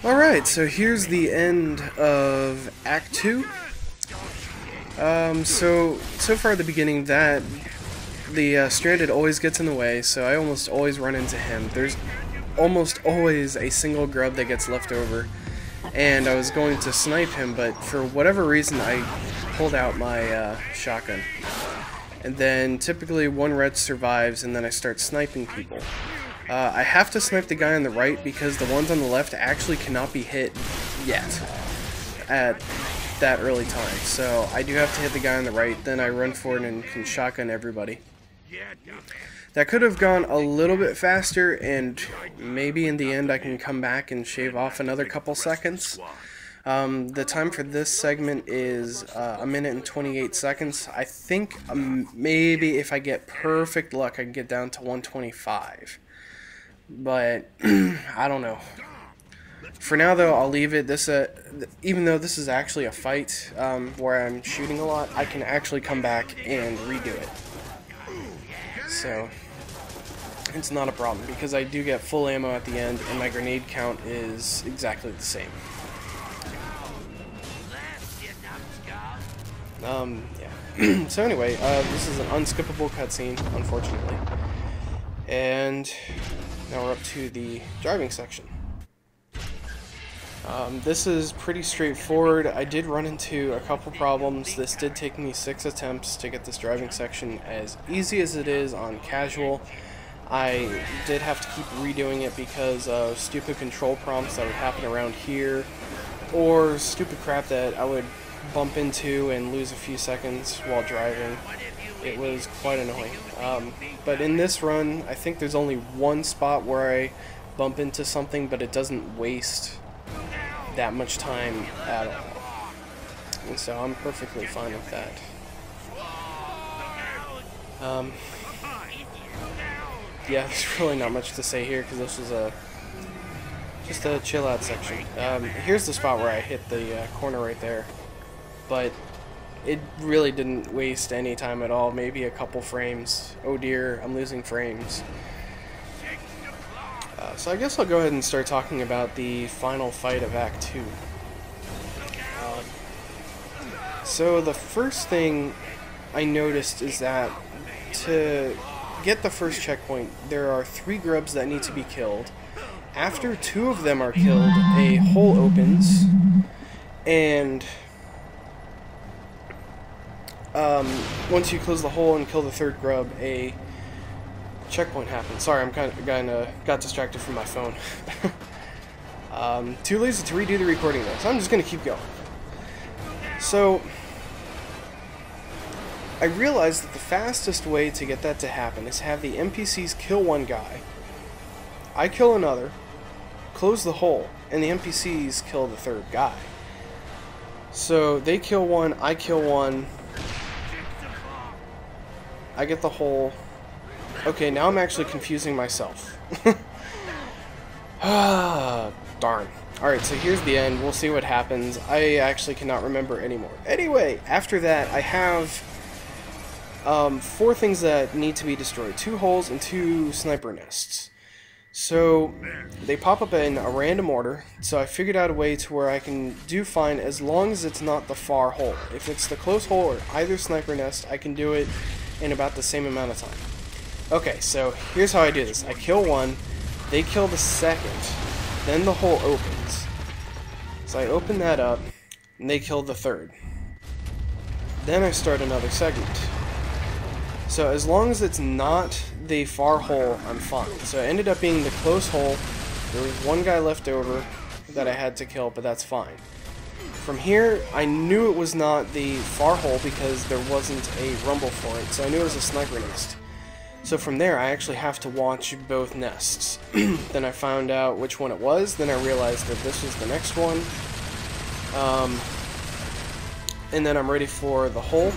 Alright, so here's the end of Act 2. So far at the beginning, the Stranded always gets in the way, so I almost always run into him. There's almost always a single grub that gets left over, and I was going to snipe him, but for whatever reason I pulled out my shotgun. And then typically one red survives, and then I start sniping people. I have to snipe the guy on the right because the ones on the left actually cannot be hit yet at that early time. So I do have to hit the guy on the right, then I run forward and can shotgun everybody. That could have gone a little bit faster, and maybe in the end I can come back and shave off another couple seconds. The time for this segment is 1 minute and 28 seconds. I think maybe if I get perfect luck I can get down to 125. But I don't know. For now though, I'll leave it. Even though this is actually a fight where I'm shooting a lot, I can actually come back and redo it. So it's not a problem because I do get full ammo at the end and my grenade count is exactly the same. Yeah. So anyway, this is an unskippable cutscene, unfortunately. And now we're up to the driving section. This is pretty straightforward. I did run into a couple problems. This did take me 6 attempts to get this driving section as easy as it is on casual. I did have to keep redoing it because of stupid control prompts that would happen around here, or stupid crap that I would bump into and lose a few seconds while driving. It was quite annoying. But in this run, I think there's only one spot where I bump into something, but it doesn't waste that much time at all. And so I'm perfectly fine with that. Yeah, there's really not much to say here because this was just a chill out section. Here's the spot where I hit the corner right there. But it really didn't waste any time at all, maybe a couple frames. Oh dear, I'm losing frames. So I guess I'll go ahead and start talking about the final fight of Act 2. So the first thing I noticed is that to get the first checkpoint, there are 3 grubs that need to be killed. After 2 of them are killed, a hole opens, and once you close the hole and kill the 3rd grub, a checkpoint happens. Sorry, I'm kind of got distracted from my phone. Too lazy to redo the recording though, so I'm just gonna keep going. So I realized that the fastest way to get that to happen is have the NPCs kill one guy, I kill another, close the hole, and the NPCs kill the 3rd guy. So they kill one, I kill one, I get the hole. Okay, now I'm actually confusing myself. Ah, darn. Alright, so here's the end. We'll see what happens. I actually cannot remember anymore. Anyway, after that, I have 4 things that need to be destroyed. 2 holes and 2 sniper nests. So, they pop up in a random order, so I figured out a way to where I can do fine as long as it's not the far hole. If it's the close hole or either sniper nest, I can do it in about the same amount of time. Okay, so here's how I do this. I kill one, they kill the 2nd, then the hole opens. So I open that up, and they kill the 3rd. Then I start another segment. So as long as it's not the far hole, I'm fine. So it ended up being the close hole. There was one guy left over that I had to kill, but that's fine. From here, I knew it was not the far hole because there wasn't a rumble for it, so I knew it was a sniper nest. So from there, I actually have to watch both nests. Then I found out which one it was, then I realized that this was the next one. And then I'm ready for the hole.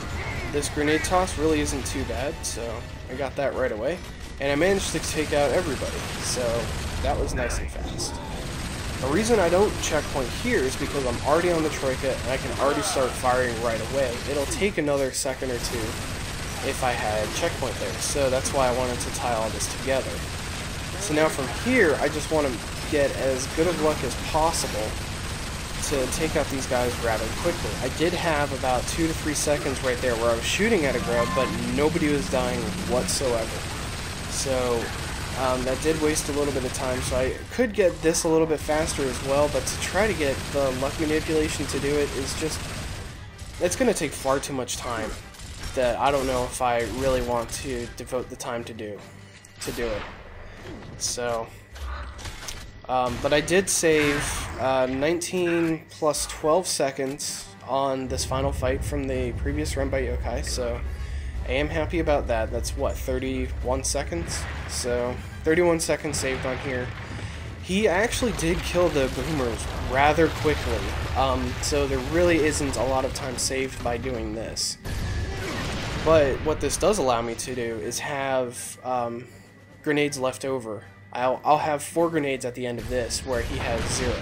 This grenade toss really isn't too bad, so I got that right away. And I managed to take out everybody, so that was nice and fast. The reason I don't checkpoint here is because I'm already on the Troika and I can already start firing right away. It'll take another second or 2 if I had checkpoint there, so that's why I wanted to tie all this together. So now from here, I just want to get as good of luck as possible to take out these guys rather quickly. I did have about 2 to 3 seconds right there where I was shooting at a grub, but nobody was dying whatsoever. So that did waste a little bit of time, so I could get this a little bit faster as well, but to try to get the luck manipulation to do it is just, it's going to take far too much time that I don't know if I really want to devote the time to do it. So, but I did save 19 plus 12 seconds on this final fight from the previous run by Yokai, so I am happy about that. That's what, 31 seconds? So 31 seconds saved on here. He actually did kill the boomers rather quickly, so there really isn't a lot of time saved by doing this. But what this does allow me to do is have grenades left over. I'll have 4 grenades at the end of this, where he has 0.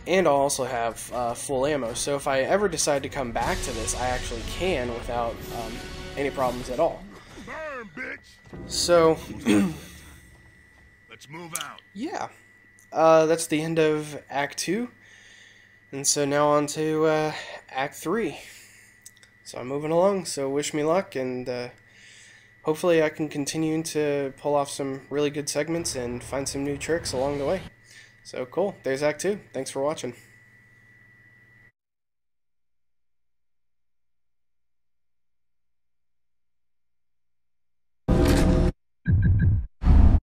And I'll also have full ammo, so if I ever decide to come back to this, I actually can without any problems at all. Burn, bitch. So, Let's move out. Yeah, that's the end of Act 2, and so now on to Act 3. So I'm moving along, so wish me luck, and hopefully I can continue to pull off some really good segments and find some new tricks along the way. So cool, there's Act 2. Thanks for watching.